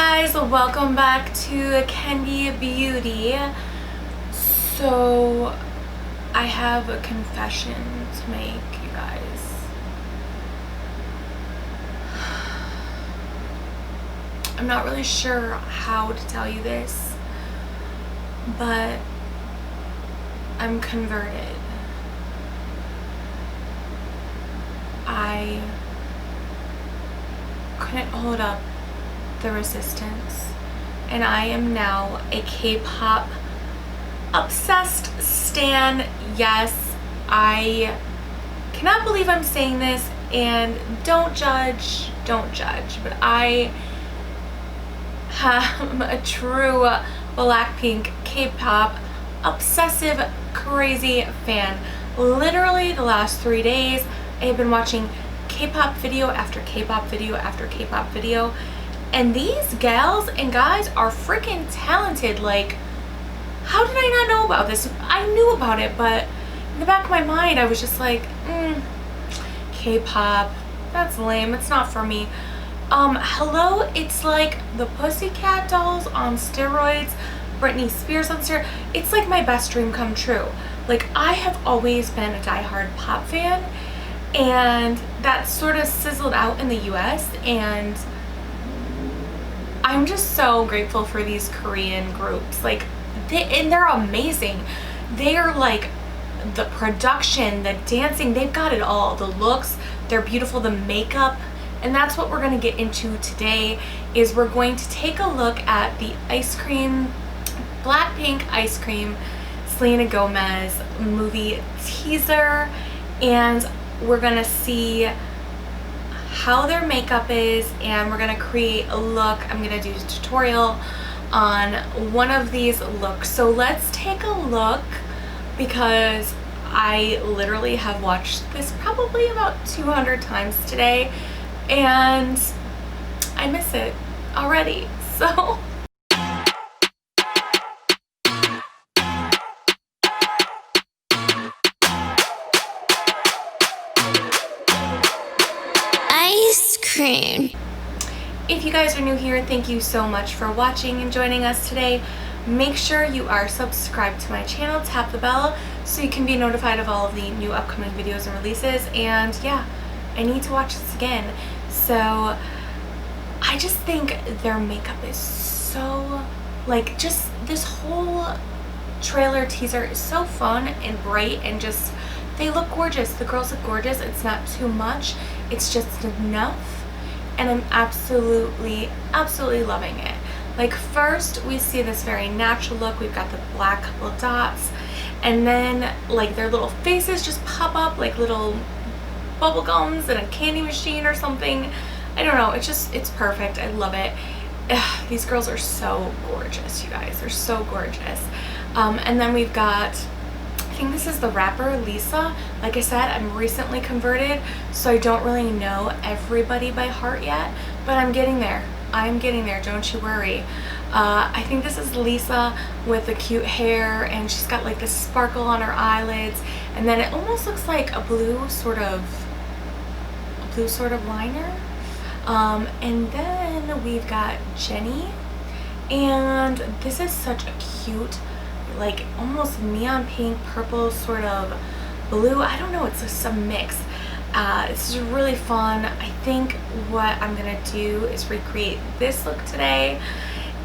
guys, welcome back to Kendi Beauty. So I have a confession to make, you guys. I'm not really sure how to tell you this, but I'm converted. I couldn't hold up the resistance, and I am now a K-pop obsessed stan. Yes, I cannot believe I'm saying this, and don't judge, but I am a true BLACKPINK K-pop obsessive crazy fan. Literally the last 3 days I have been watching K-pop video after K-pop video after K-pop video, and these gals and guys are freaking talented. Like, how did I not know about this? I knew about it, but in the back of my mind I was just like, K-pop, that's lame, it's not for me. Hello, it's like the Pussycat Dolls on steroids, Britney Spears on steroids. It's like my best dream come true. Like, I have always been a diehard pop fan, and that sort of sizzled out in the US, and I'm just so grateful for these Korean groups. Like, they're amazing. They're like, the production, the dancing, they've got it all. The looks, they're beautiful, the makeup. And that's what we're going to get into today, is we're going to take a look at the ice cream, BLACKPINK Ice Cream Selena Gomez movie teaser, and we're going to see how their makeup is, and we're going to create a look. I'm going to do a tutorial on one of these looks. So let's take a look, because I literally have watched this probably about 200 times today, and I miss it already. So ice cream. if you guys are new here, thank you so much for watching and joining us today. Make sure you are subscribed to my channel, tap the bell so you can be notified of all of the new upcoming videos and releases. And yeah, I need to watch this again. So I just think their makeup is so, like, just this whole trailer teaser is so fun and bright, and just, they look gorgeous. The girls look gorgeous. It's not too much, it's just enough, and I'm absolutely loving it. Like, first we see this very natural look. We've got the black couple dots, and then like their little faces just pop up like little bubble gums in a candy machine or something. I don't know, it's perfect. I love it. Ugh, these girls are so gorgeous, you guys. They're so gorgeous. And then we've got, I think this is the rapper Lisa. Like I said, I'm recently converted, so I don't really know everybody by heart yet, but I'm getting there. I'm getting there, don't you worry. I think this is Lisa with the cute hair, and she's got like this sparkle on her eyelids, and then it almost looks like a blue sort of liner. And then we've got Jenny, and this is such a cute, like almost neon pink, purple sort of blue. I don't know, it's just a mix. This is really fun. I think what I'm gonna do is recreate this look today.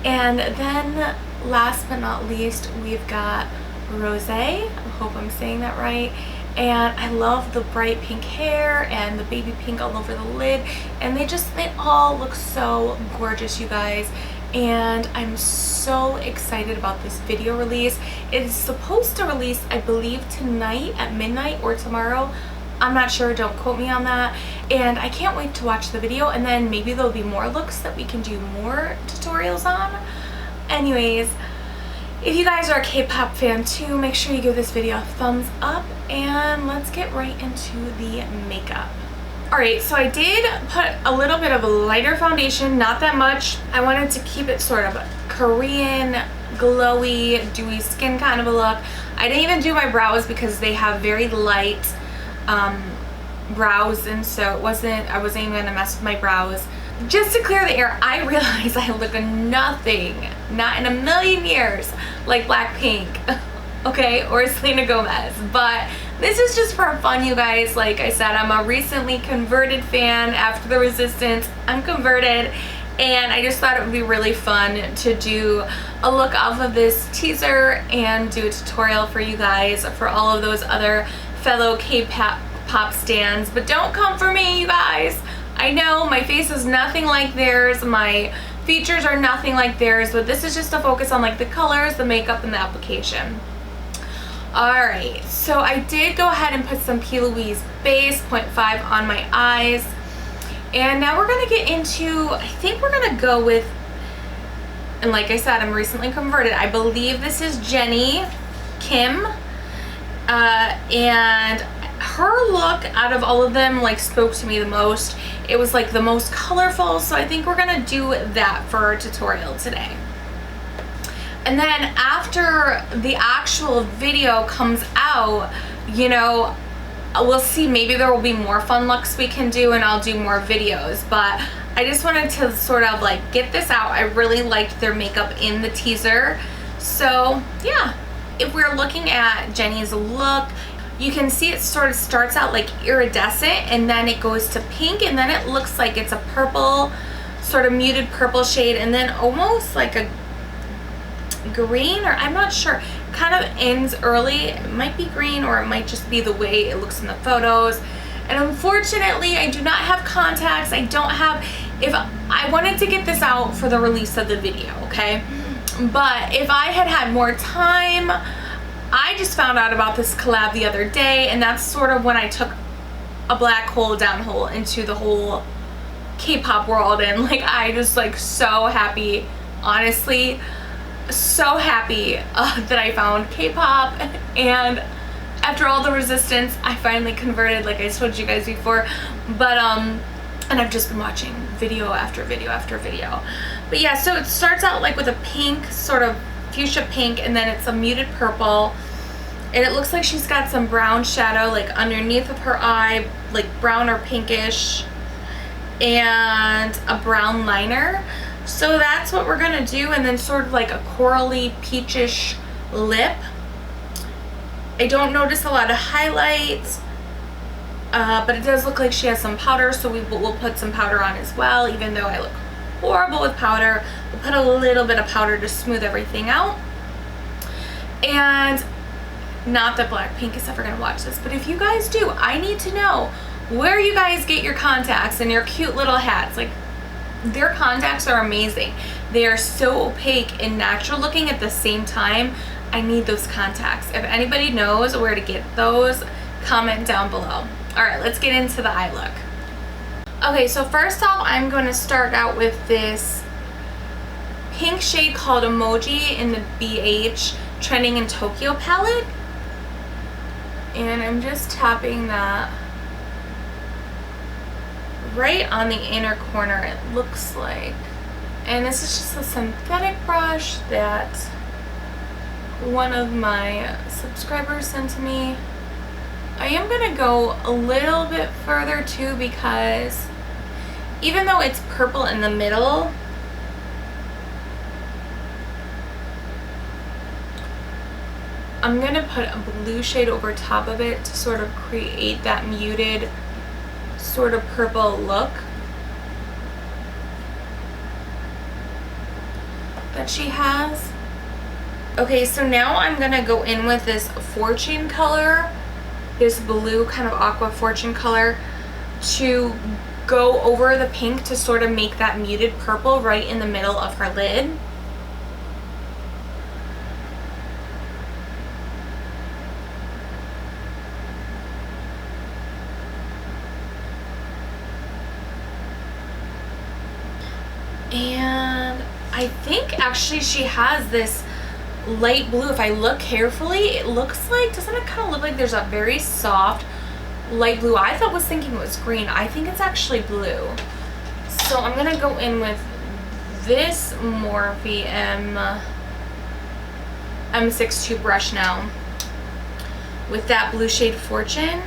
And then last but not least, we've got Rose. I hope I'm saying that right. And I love the bright pink hair and the baby pink all over the lid, and they all look so gorgeous, you guys. And I'm so excited about this video release. It is supposed to release, I believe, tonight at midnight or tomorrow. I'm not sure, don't quote me on that. And I can't wait to watch the video, and then maybe there'll be more looks that we can do more tutorials on. Anyways, if you guys are a K-pop fan too, make sure you give this video a thumbs up, and let's get right into the makeup. Alright, so I did put a little bit of a lighter foundation, not that much. I wanted to keep it sort of Korean, glowy, dewy skin kind of a look. I didn't even do my brows because they have very light brows, and so I wasn't even gonna mess with my brows. just to clear the air, I realize I look nothing, not in a million years, like BLACKPINK, okay, or Selena Gomez. But this is just for fun, you guys. Like I said, I'm a recently converted fan after the Resistance. I'm converted, and I just thought it would be really fun to do a look off of this teaser and do a tutorial for you guys, for all of those other fellow K-pop stans. But don't come for me, you guys. I know my face is nothing like theirs, my features are nothing like theirs, but this is just to focus on like the colors, the makeup, and the application. Alright, so I did go ahead and put some P. Louise base 0.5 on my eyes. And now we're going to get into, I think we're going to go with, and like I said, I'm recently converted. I believe this is Jennie Kim. And her look out of all of them like spoke to me the most. It was like the most colorful, so I think we're gonna do that for our tutorial today. And then after the actual video comes out, you know, we'll see, maybe there will be more fun looks we can do and I'll do more videos. But I just wanted to sort of like get this out. I really liked their makeup in the teaser. So yeah, if we're looking at Jennie's look, you can see it sort of starts out like iridescent and then it goes to pink and then it looks like it's a purple, sort of muted purple shade, and then almost like a green, or I'm not sure, kind of ends early. It might be green or it might just be the way it looks in the photos. And unfortunately I do not have contacts. I don't have, if I wanted to get this out for the release of the video, okay, but if I had had more time, I just found out about this collab the other day, and that's sort of when I took a black hole downhole into the whole K-pop world. And like I just like so happy, honestly, so happy that I found K-pop. And after all the Resistance, I finally converted, like I told you guys before. But and I've just been watching video after video after video. But yeah, so it starts out like with a pink, sort of fuchsia pink, and then it's a muted purple, and it looks like she's got some brown shadow like underneath of her eye, like brown or pinkish, and a brown liner. So that's what we're gonna do. And then sort of like a corally peachish lip. I don't notice a lot of highlights, but it does look like she has some powder, so we'll put some powder on as well. Even though I look horrible with powder, we'll put a little bit of powder to smooth everything out. And not that BLACKPINK is ever gonna watch this, but if you guys do, I need to know where you guys get your contacts and your cute little hats. Like, their contacts are amazing. They are so opaque and natural looking at the same time. I need those contacts. If anybody knows where to get those, comment down below. All right, let's get into the eye look. Okay, so first off, I'm going to start out with this pink shade called Emoji in the BH Trending in Tokyo palette. And I'm just tapping that right on the inner corner, it looks like. And this is just a synthetic brush that one of my subscribers sent to me. I am going to go a little bit further too, because even though it's purple in the middle, I'm going to put a blue shade over top of it to sort of create that muted sort of purple look that she has. Okay, so now I'm going to go in with this Fortune color, this blue kind of aqua Fortune color, to go over the pink to sort of make that muted purple right in the middle of her lid. And I think actually she has this light blue. If I look carefully, it looks like, doesn't it kind of look like there's a very soft light blue? I was thinking it was green. I think it's actually blue. So I'm gonna go in with this Morphe M62 brush now with that blue shade Fortune,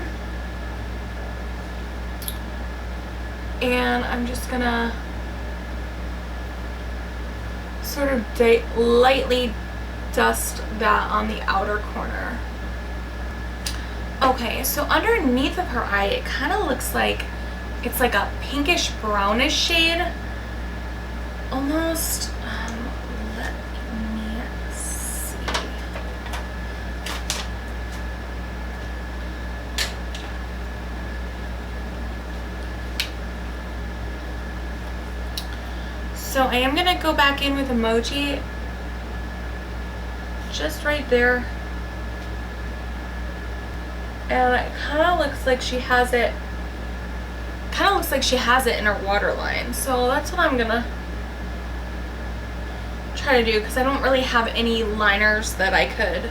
and I'm just gonna sort of lightly dust that on the outer corner. Okay, so underneath of her eye, it kind of looks like it's like a pinkish brownish shade. Almost, let me see. So I am going to go back in with emoji just right there. And it kind of looks like she has it, in her waterline. So that's what I'm going to try to do, because I don't really have any liners that I could.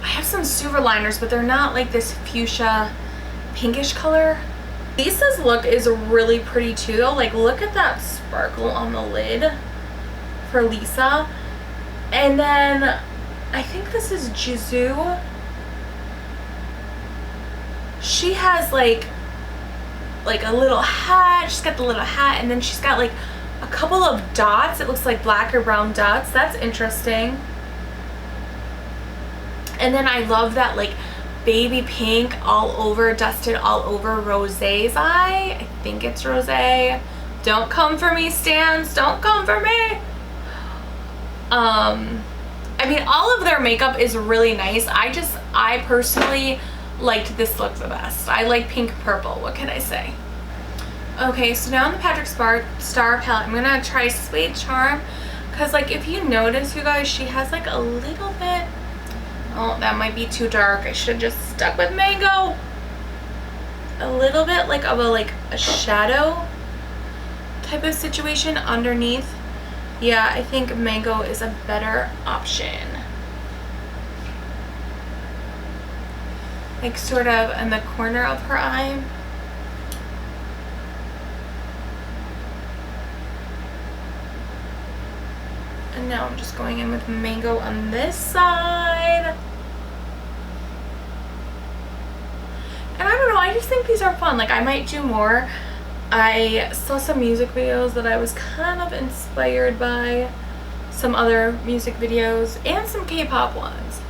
I have some silver liners, but they're not like this fuchsia pinkish color. Lisa's look is really pretty too though. Like, look at that sparkle on the lid for Lisa. And then I think this is Jisoo. She has like a little hat. She's got the little hat, and then she's got like a couple of dots. It looks like black or brown dots. That's interesting. And then I love that like baby pink all over, dusted all over Rosé's eye. I think it's Rosé. Don't come for me, stans. Don't come for me. I mean, all of their makeup is really nice. I personally liked this look the best. I like pink purple. What can I say? Okay, so now on the Patrick Starrr palette, I'm gonna try Suede Charm, because like if you notice, you guys, she has like a little bit. Oh, that might be too dark. I should have just stuck with Mango. A little bit like of a shadow type of situation underneath. Yeah, I think Mango is a better option. Like sort of in the corner of her eye. And now I'm just going in with Mango on this side. And I don't know, I just think these are fun. Like, I might do more. I saw some music videos that I was kind of inspired by. Some other music videos and some K-pop ones.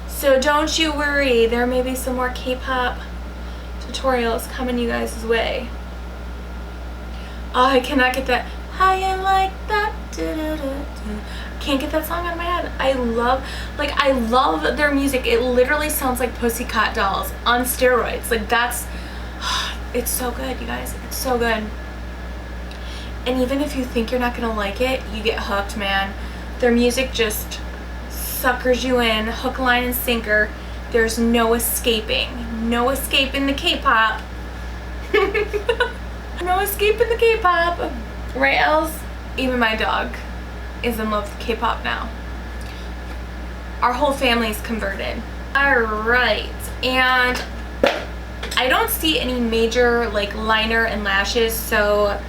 So don't you worry, there may be some more K-pop tutorials coming you guys' way. Oh, I cannot get that. How you like that? Can't get that song out of my head. I love their music. It literally sounds like Pussycat Dolls on steroids. Like, that's, it's so good, you guys. It's so good. And even if you think you're not gonna like it, you get hooked, man. Their music just suckers you in, hook, line, and sinker. There's no escaping. No escaping the K-pop. No escaping the K-pop. Right, Els? Even my dog is in love with K-pop now. Our whole family's converted. Alright, and I don't see any major like liner and lashes, so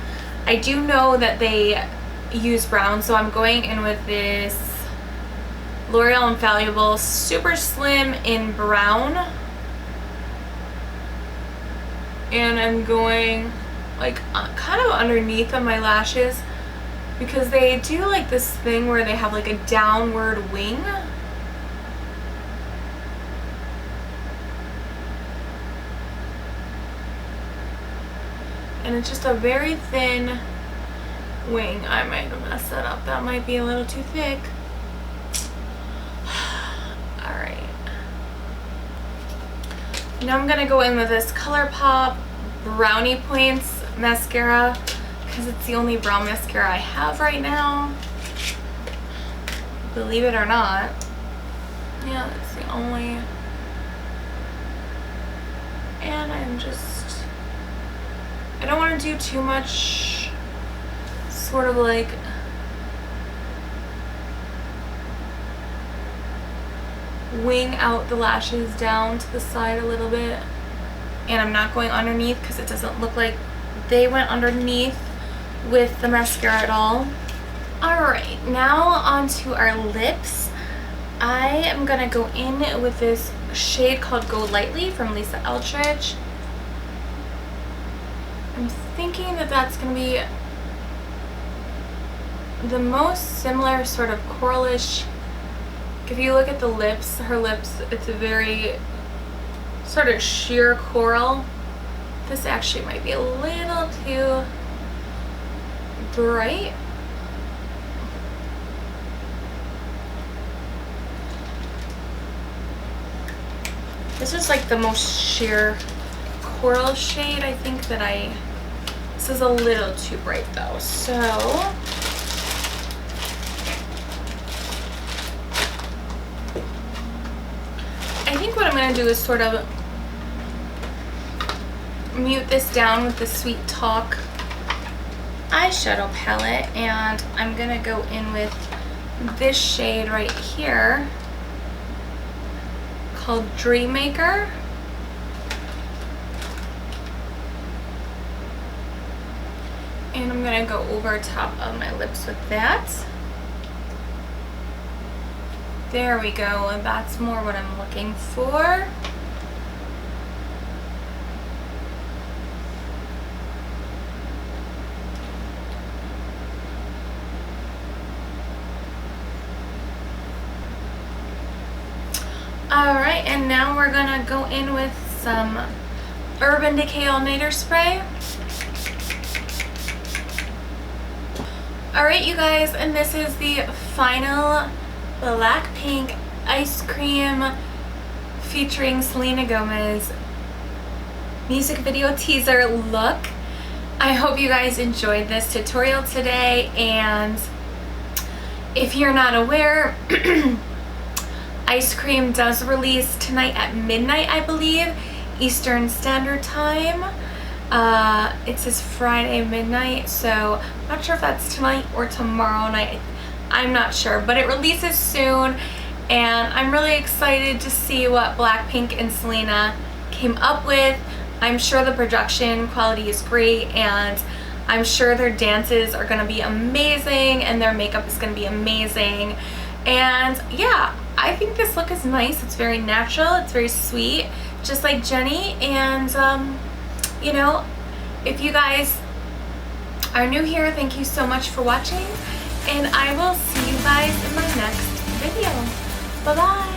I do know that they use brown, so I'm going in with this L'Oreal Infallible Super Slim in brown. And I'm going like kind of underneath of my lashes, because they do like this thing where they have like a downward wing. And it's just a very thin wing. I might have messed that up. That might be a little too thick. Alright. Now I'm gonna go in with this ColourPop Brownie Points mascara, because it's the only brown mascara I have right now. Believe it or not. Yeah, it's the only. And I don't want to do too much sort of like wing out the lashes down to the side a little bit. And I'm not going underneath because it doesn't look like they went underneath with the mascara at all. Alright, now onto our lips. I am going to go in with this shade called Go Lightly from Lisa Eldridge. I'm thinking that that's going to be the most similar sort of coralish. If you look at the lips, her lips, it's a very sort of sheer coral. This actually might be a little too bright. This is like the most sheer coral shade I think that this is a little too bright though. So I think what I'm going to do is sort of mute this down with the Sweet Talk eyeshadow palette, and I'm going to go in with this shade right here called Dream Maker. And I'm going to go over top of my lips with that. There we go, and that's more what I'm looking for. Alright, and now we're gonna go in with some Urban Decay All Nighter Spray. Alright, you guys, and this is the final BLACKPINK Ice Cream featuring Selena Gomez music video teaser look. I hope you guys enjoyed this tutorial today, and if you're not aware, Ice Cream does release tonight at midnight, I believe, Eastern Standard Time. It says Friday midnight, so I'm not sure if that's tonight or tomorrow night. I'm not sure, but it releases soon, and I'm really excited to see what BLACKPINK and Selena came up with. I'm sure the production quality is great, and I'm sure their dances are going to be amazing, and their makeup is going to be amazing. And yeah, I think this look is nice. It's very natural, it's very sweet, just like Jenny. And you know, if you guys are new here, thank you so much for watching, and I will see you guys in my next video. Bye bye.